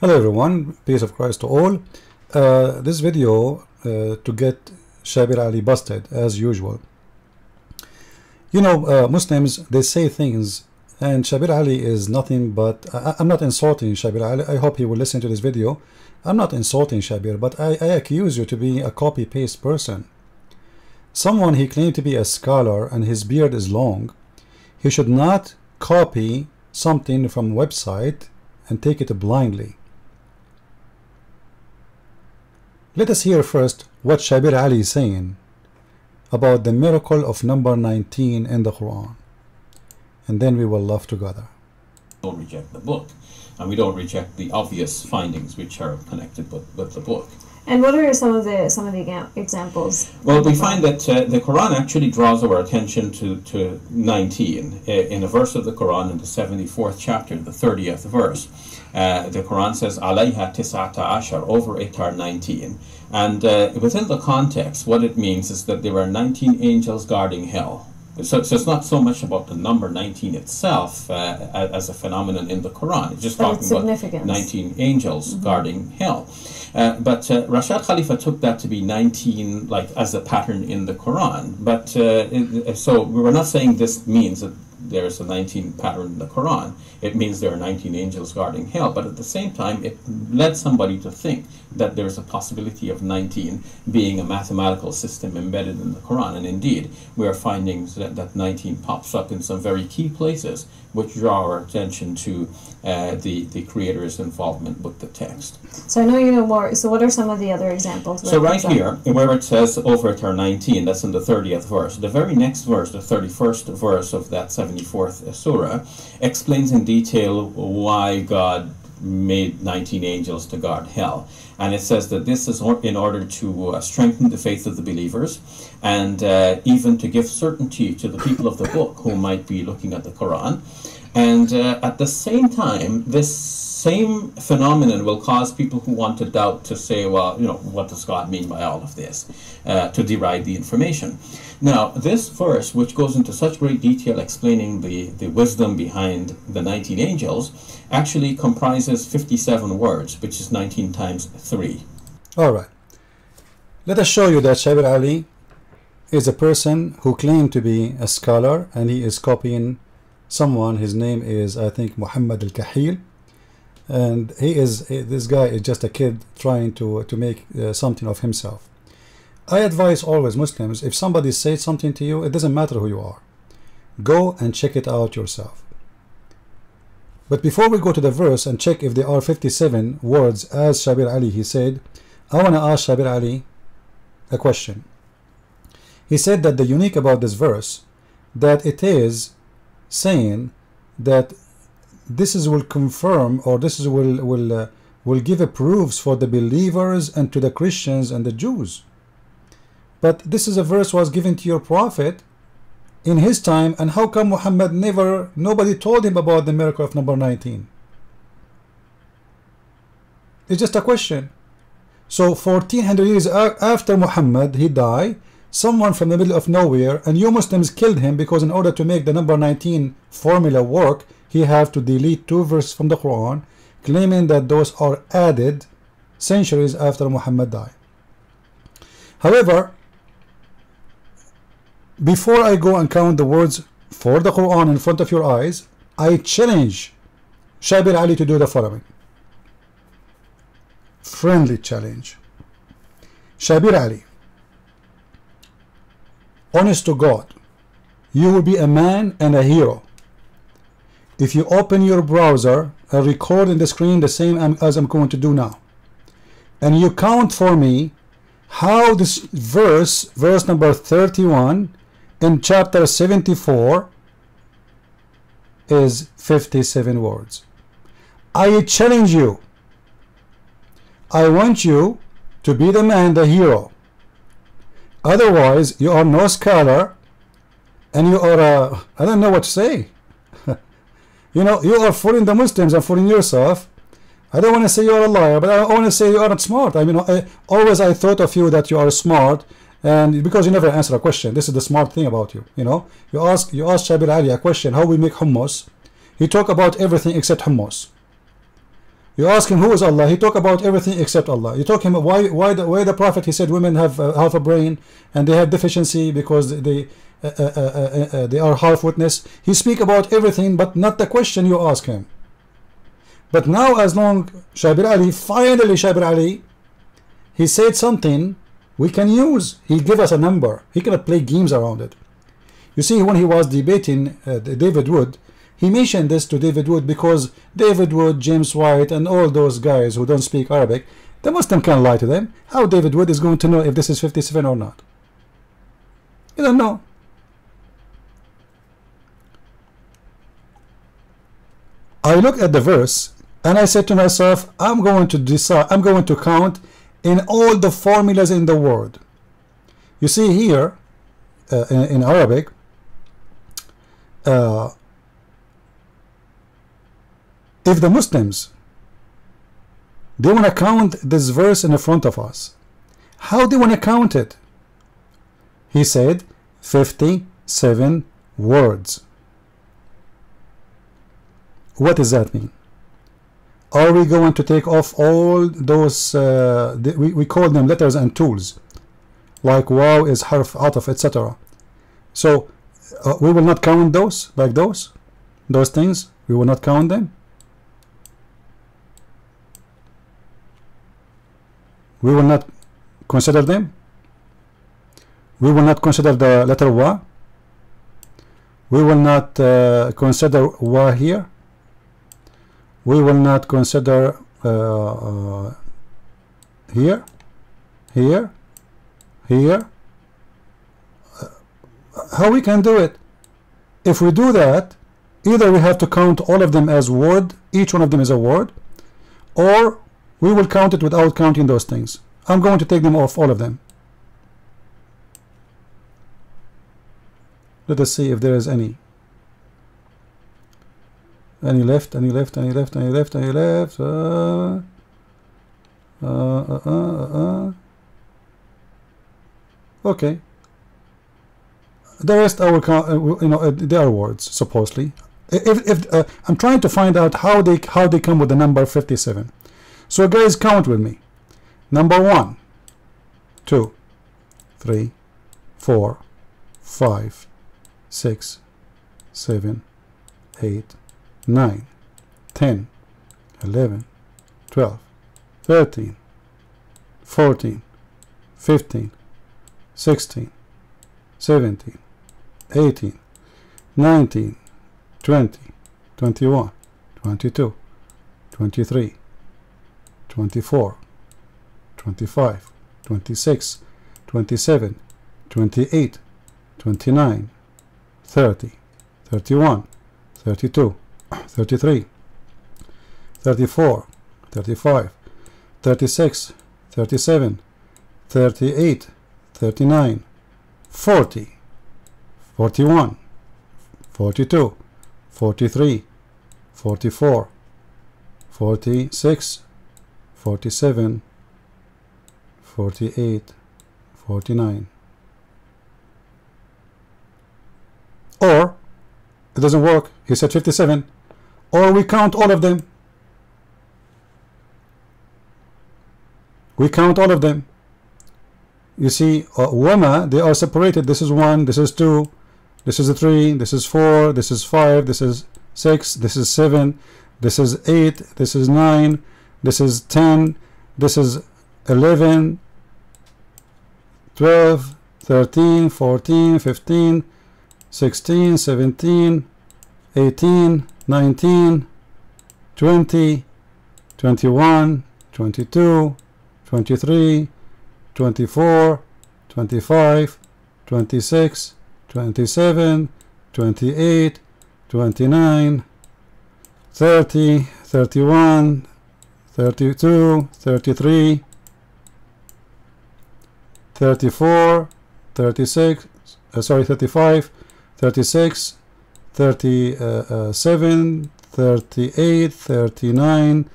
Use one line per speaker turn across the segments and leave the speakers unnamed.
Hello everyone, peace of Christ to all. This video to get Shabir Ali busted as usual. You know, Muslims, they say things, and Shabir Ali is nothing but, I'm not insulting Shabir Ali, I hope he will listen to this video. I'm not insulting Shabir, but I accuse you to be a copy-paste person. Someone he claimed to be a scholar and his beard is long, he should not copy something from a website and take it blindly. Let us hear first what Shabir Ali is saying about the miracle of number 19 in the Quran, and then we will laugh together.
We don't reject the book, and we don't reject the obvious findings which are connected with the book.
And what are some of the examples?
Well, we find that the Quran actually draws our attention to 19 in a verse of the Quran in the 74th chapter, the 30th verse. The Quran says, "Alayha tis'ata ashar," over it are 19. And within the context, what it means is that there are 19 angels guarding hell. So it's not so much about the number 19 itself as a phenomenon in the Quran. It's just talking about 19 angels guarding hell. But Rashad Khalifa took that to be 19 like as a pattern in the Quran. But so we were not saying this means that there's a 19 pattern in the Quran. It means there are 19 angels guarding hell. But at the same time, it led somebody to think that there's a possibility of 19 being a mathematical system embedded in the Quran. And indeed, we are finding that 19 pops up in some very key places which draw our attention to the creator's involvement with the text.
So I know you know more. So what are some of the other examples?
So right here, where it says over it are 19, that's in the 30th verse. The very next verse, the 31st verse of that 74th surah, explains in detail why God made 19 angels to guard hell. And it says that this is in order to strengthen the faith of the believers and even to give certainty to the people of the book who might be looking at the Quran. And at the same time, this same phenomenon will cause people who want to doubt to say, well, you know, what does God mean by all of this? To deride the information. Now, this verse, which goes into such great detail explaining the wisdom behind the 19 angels, actually comprises 57 words, which is 19 times 3.
All right. Let us show you that Shabir Ali is a person who claimed to be a scholar, and he is copying someone. His name is, I think, Muhammad al-Kahil. And this guy is just a kid trying to make something of himself. I advise always Muslims, if somebody says something to you, it doesn't matter who you are. Go and check it out yourself. But before we go to the verse and check if there are 57 words as Shabir Ali he said, I want to ask Shabir Ali a question. He said that the unique about this verse, that it is saying that this will confirm, or this will give a proofs for the believers and to the Christians and the Jews. But this is a verse was given to your prophet in his time, and how come Muhammad nobody told him about the miracle of number 19? It's just a question. So 1400 years after Muhammad, he died, someone from the middle of nowhere, and you Muslims killed him because in order to make the number 19 formula work, he have to delete 2 verses from the Quran, claiming that those are added centuries after Muhammad died. However, before I go and count the words for the Quran in front of your eyes, I challenge Shabir Ali to do the following. Friendly challenge. Shabir Ali, honest to God, you will be a man and a hero if you open your browser and record in the screen the same as I'm going to do now, and you count for me how this verse number 31 in chapter 74 is 57 words. I challenge you. I want you to be the man, the hero. Otherwise, you are no scholar, and you are I don't know what to say. You know, you are fooling the Muslims and fooling yourself. I don't want to say you are a liar, but I want to say you are not smart. I mean, always I thought of you that you are smart, and because you never answer a question. This is the smart thing about you. You know, you ask Shabir Ali a question, how we make hummus. He talk about everything except hummus. You ask him who is Allah, he talk about everything except Allah. You talk him why the Prophet, he said women have half a brain and they have deficiency because they are half witness. He speak about everything but not the question you ask him. But now, as long Shabir Ali, finally Shabir Ali, he said something we can use. He give us a number. He cannot play games around it. You see, when he was debating David Wood, he mentioned this to David Wood because David Wood, James White, and all those guys who don't speak Arabic, the Muslim can lie to them. How David Wood is going to know if this is 57 or not? You don't know. I look at the verse and I said to myself, I'm going to decide, I'm going to count in all the formulas in the world. You see here in Arabic, if the Muslims, they want to count this verse in front of us, how they want to count it? He said 57 words. What does that mean? Are we going to take off all those we call them letters and tools, like waw is harf ataf, etc. So we will not count those, like those things, we will not count them. We will not consider them. We will not consider the letter wa. We will not consider wa here. We will not consider here, here, here. How we can do it? If we do that, either we have to count all of them as word, each one of them is a word, or we will count it without counting those things. I'm going to take them off, all of them. Let us see if there is any left, any left, any left, any left, any left. Okay. The rest I will count. You know, they are words supposedly. If I'm trying to find out how they come with the number 57. So guys, count with me. Number 1, 2, 3, 4, 5, 6, 7, 8, 9, 10, 11, 12, 13, 14, 15, 16, 17, 18, 19, 20, 21, 22, 23, 24, 25, 26, 27, 28, 29, 30, 31, 32, 33, 34, 35, 36, 37, 38, 39, 40, 41, 42, 43, 44, 46, 47, 48, 49. Or it doesn't work. He said 57. Or we count all of them. We count all of them. You see, wama, they are separated. This is 1, this is 2, this is 3, this is 4, this is 5, this is 6, this is 7, this is 8, this is 9, this is 10, this is 11, 12, 13, 14, 15, 16, 17, 18, 19, 20, 21, 22, 23, 24, 25, 26, 27, 28, 29, 30, 31, 32, 33, 34, 36, 35, 36, 37, 38, 39,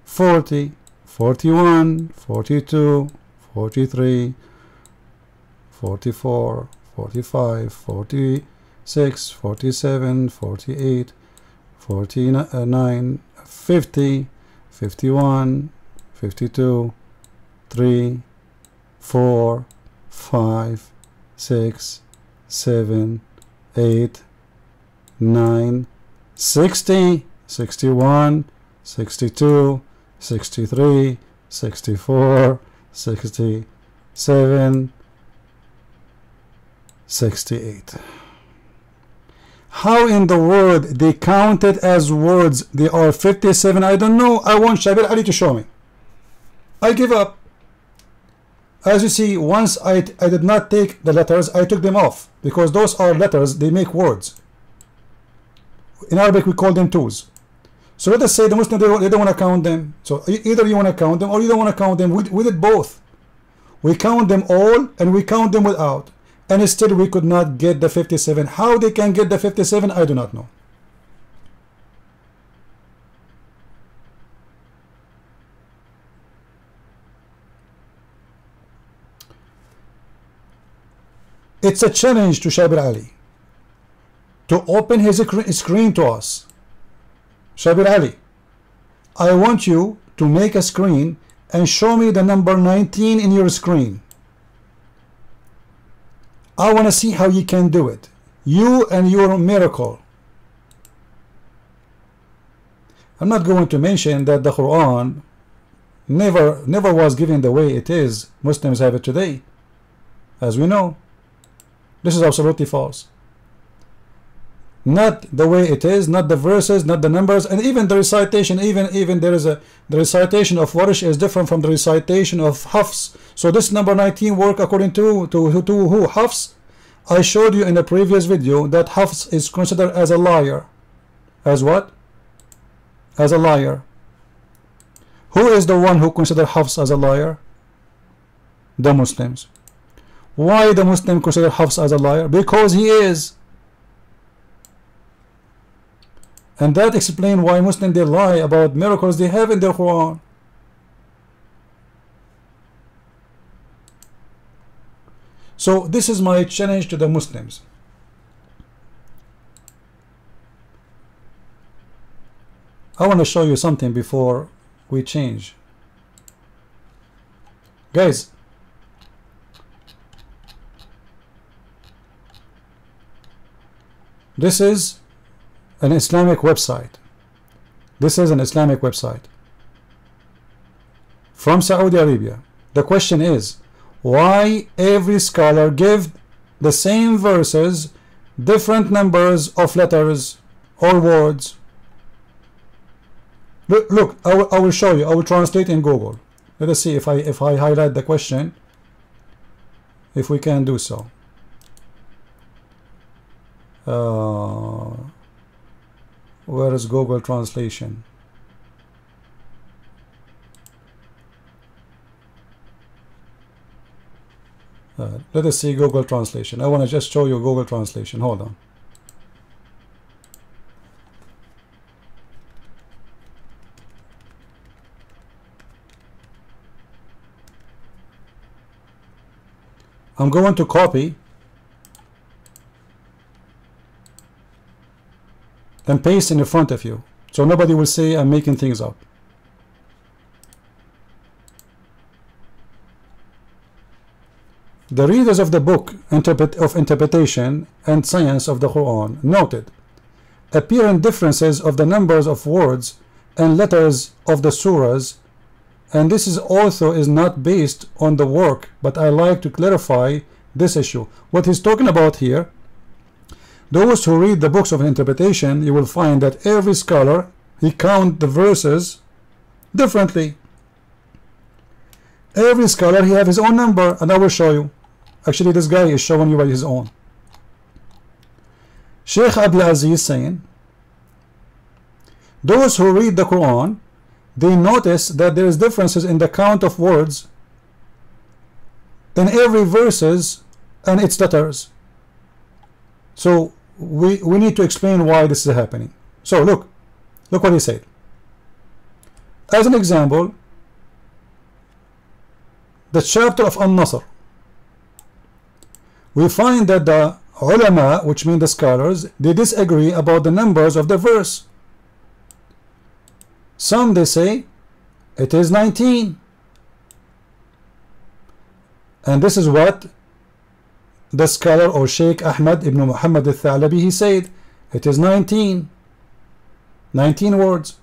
40, 41, 42, 43, 44, 45, 46, 47, 48, 49, 50, 51, 52, 3, 4, 5, 6, 7, 8, 9, 60, 61, 62, 63, 64, 67, 68. How in the world they count it as words? They are 57. I don't know. I want Shabir Ali to show me. I give up. As you see, once I did not take the letters, I took them off because those are letters. They make words. In Arabic, we call them twos. So let us say the Muslims, they don't want to count them. So either you want to count them or you don't want to count them. We did both. We count them all and we count them without. And still we could not get the 57. How they can get the 57, I do not know. It's a challenge to Shabir Ali to open his screen to us. Shabir Ali, I want you to make a screen and show me the number 19 in your screen. I want to see how you can do it. You and your miracle. I'm not going to mention that the Quran never was given the way it is. Muslims have it today, as we know. This is absolutely false. Not the way it is, not the verses, not the numbers, and even the recitation. Even there is the recitation of Warsh is different from the recitation of Hafs. So this number 19 work according to who? Hafs. I showed you in a previous video that Hafs is considered as a liar. As what? As a liar. Who is the one who consider Hafs as a liar? The Muslims. Why the Muslim consider Hafs as a liar? Because he is. And that explains why Muslims, they lie about miracles they have in their Quran. So this is my challenge to the Muslims. I want to show you something before we change. Guys, this is an Islamic website. This is an Islamic website from Saudi Arabia. The question is, why every scholar give the same verses different numbers of letters or words? Look, I will show you. I will translate in Google. Let us see if I highlight the question, if we can do so. Where is Google translation? Let us see Google translation. I want to just show you Google translation. Hold on. I'm going to copy and paste in front of you, so nobody will say I'm making things up. The readers of the book of interpretation and science of the Quran noted apparent differences of the numbers of words and letters of the surahs, and this is also not based on the work, but I like to clarify this issue. What he's talking about here, those who read the books of interpretation, you will find that every scholar, he count the verses differently. Every scholar, he have his own number, and I will show you. Actually, this guy is showing you by his own. Sheikh Abdul Aziz saying, those who read the Quran, they notice that there is differences in the count of words in every verses and its letters. So we need to explain why this is happening. So look what he said. As an example, the chapter of An-Nasr, we find that the ulama, which mean the scholars, they disagree about the numbers of the verse. Some they say It is 19. And this is what the scholar or Sheikh Ahmad ibn Muhammad al-Thalabi, he said, it is 19 words.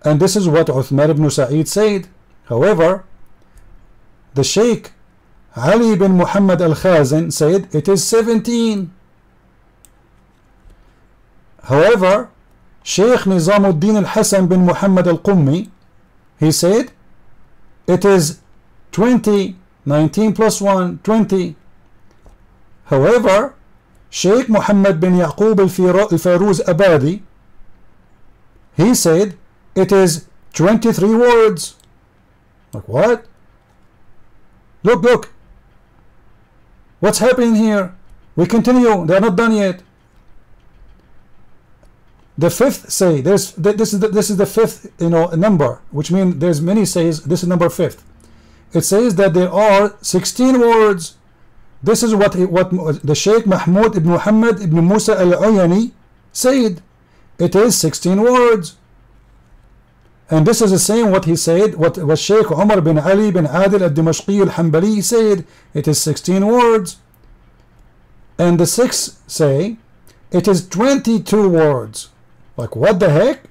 And this is what Uthman ibn Sa'id said. However, the Sheikh Ali bin Muhammad al-Khazin said it is 17. However, Sheikh Nizamuddin al-Hasan bin Muhammad al-Qummi, he said it is 20. 19 plus 1, 20. However, Sheikh Muhammad bin Yaqub al-Fairuz Abadi, he said it is 23 words. Like what? Look. What's happening here? We continue. They are not done yet. The fifth say this is the fifth number, which means there's many says this is number 5th. It says that there are 16 words. This is what the Sheikh Mahmoud ibn Muhammad ibn Musa al-Uyani said. It is 16 words. And this is the same what he said, what Sheikh Umar bin Ali bin Adil al-Dimashqi al-Hanbali said. It is 16 words. And the sixth say it is 22 words. Like what the heck?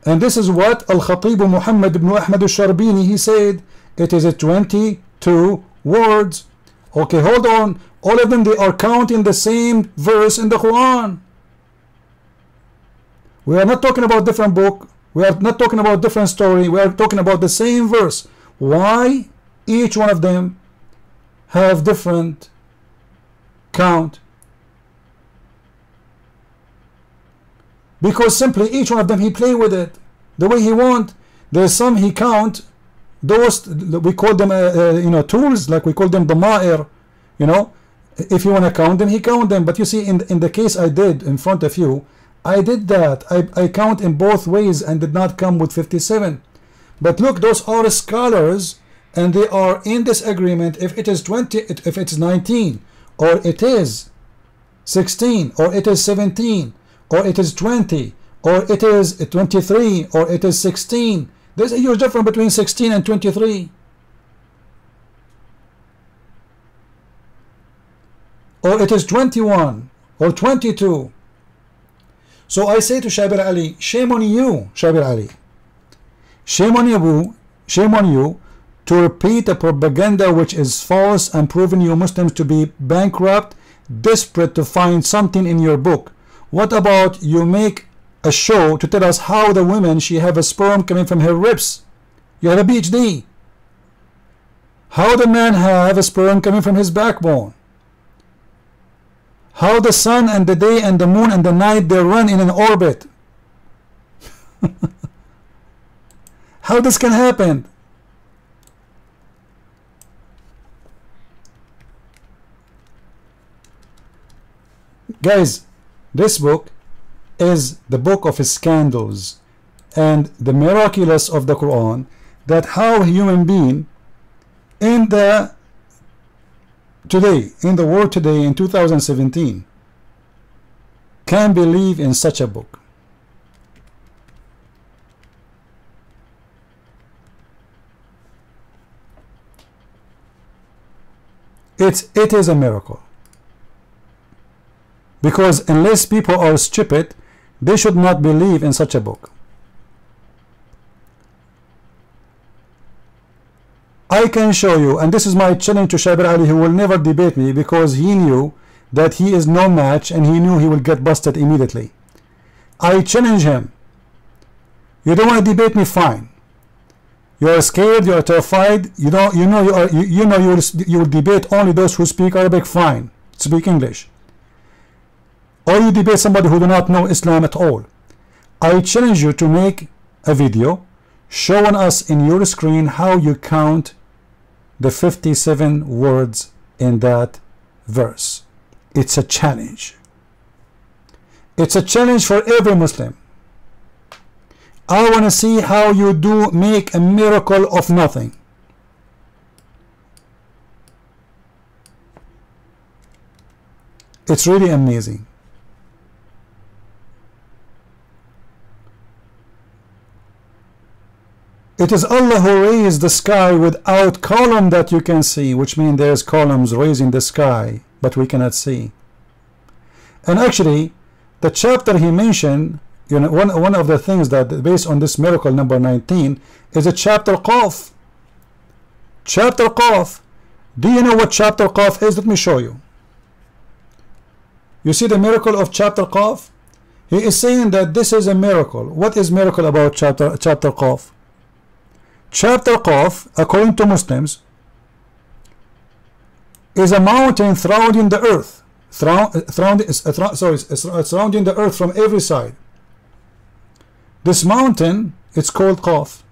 And this is what Al-Khatib Muhammad ibn Ahmad al-Sharbini, he said it is a 22 words. Okay, hold on. All of them, they are counting the same verse in the Quran. We are not talking about different book. We are not talking about different story. We are talking about the same verse. Why each one of them have different count? Because simply each one of them, he play with it the way he want. There's some he count those, we call them tools, like we call them dama'ir. If you want to count them, he count them. But you see, in the case I did in front of you, I did that. I count in both ways and did not come with 57. But look, those are scholars, and they are in this agreement. If it is 20, if it's 19, or it is 16, or it is 17, or it is 20, or it is 23, or it is 16. There's a huge difference between 16 and 23. Or it is 21, or 22. So I say to Shabir Ali, shame on you, Shabir Ali. Shame on you to repeat a propaganda which is false and proving you Muslims to be bankrupt, desperate to find something in your book. What about you make a show to tell us how the woman, she have a sperm coming from her ribs? You have a PhD. How the man have a sperm coming from his backbone? How the sun and the day and the moon and the night, they run in an orbit? How this can happen? Guys, this book is the book of scandals and the miraculous of the Quran, that how a human being in the world today in 2017 can believe in such a book. It is a miracle. Because unless people are stupid, they should not believe in such a book. I can show you, and this is my challenge to Shabir Ali, who will never debate me because he knew that he is no match and he knew he will get busted immediately. I challenge him. You don't want to debate me, fine. You are scared, you are terrified, you will debate only those who speak Arabic, fine. Speak English. Or you debate somebody who do not know Islam at all. I challenge you to make a video showing us in your screen how you count the 57 words in that verse. It's a challenge. It's a challenge for every Muslim. I want to see how you do make a miracle of nothing. It's really amazing. It is Allah who raised the sky without column that you can see, which means there's columns raising the sky, but we cannot see. And actually, the chapter he mentioned, you know, one of the things that based on this miracle number 19 is a chapter Qaf. Chapter Qaf. Do you know what chapter Qaf is? Let me show you. You see the miracle of chapter Qaf? He is saying that this is a miracle. What is miracle about chapter Qaf? Chapter Qaf, according to Muslims, is a mountain surrounding the earth. Surrounding the earth from every side. This mountain, it's called Qaf.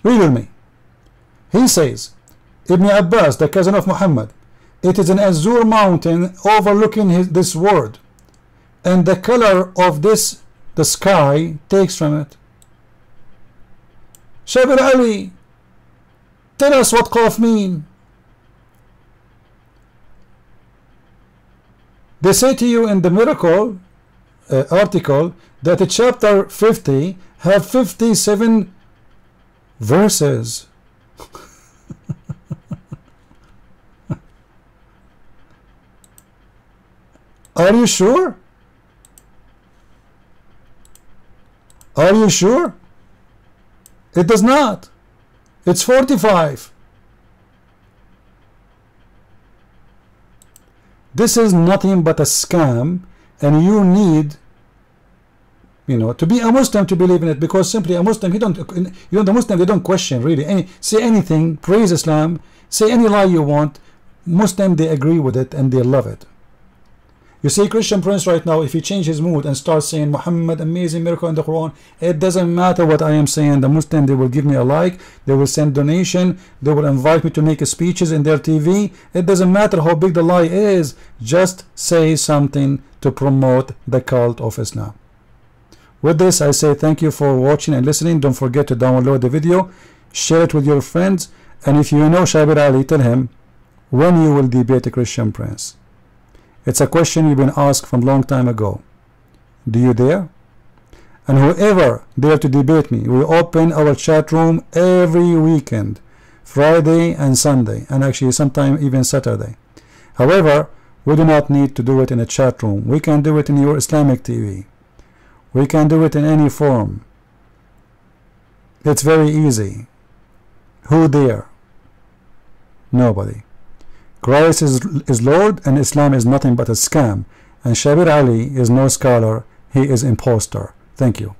Read with me. He says, Ibn Abbas, the cousin of Muhammad, it is an azure mountain overlooking this world, and the color of this the sky takes from it. Shabir Ali, tell us what Qaf mean. They say to you in the miracle article that the chapter 50 have 57 verses. Are you sure? Are you sure? It does not. It's 45. This is nothing but a scam, and you need, you know, to be a Muslim to believe in it, because simply a Muslim, the Muslim, they don't question really. Say anything, praise Islam, say any lie you want. Muslim, they agree with it and they love it. You see Christian Prince right now, if he change his mood and starts saying Muhammad, amazing miracle in the Quran, it doesn't matter what I am saying. The Muslim, they will give me a like, they will send donation, they will invite me to make speeches in their TV. It doesn't matter how big the lie is, just say something to promote the cult of Islam. With this, I say thank you for watching and listening. Don't forget to download the video, share it with your friends, and if you know Shabir Ali, tell him when you will debate a Christian Prince. It's a question you've been asked from a long time ago. Do you dare? And whoever dare to debate me, we open our chat room every weekend, Friday and Sunday, and actually sometime even Saturday. However, we do not need to do it in a chat room. We can do it in your Islamic TV. We can do it in any forum. It's very easy. Who dare? Nobody. Christ is Lord, and Islam is nothing but a scam, and Shabir Ali is no scholar, he is impostor. Thank you.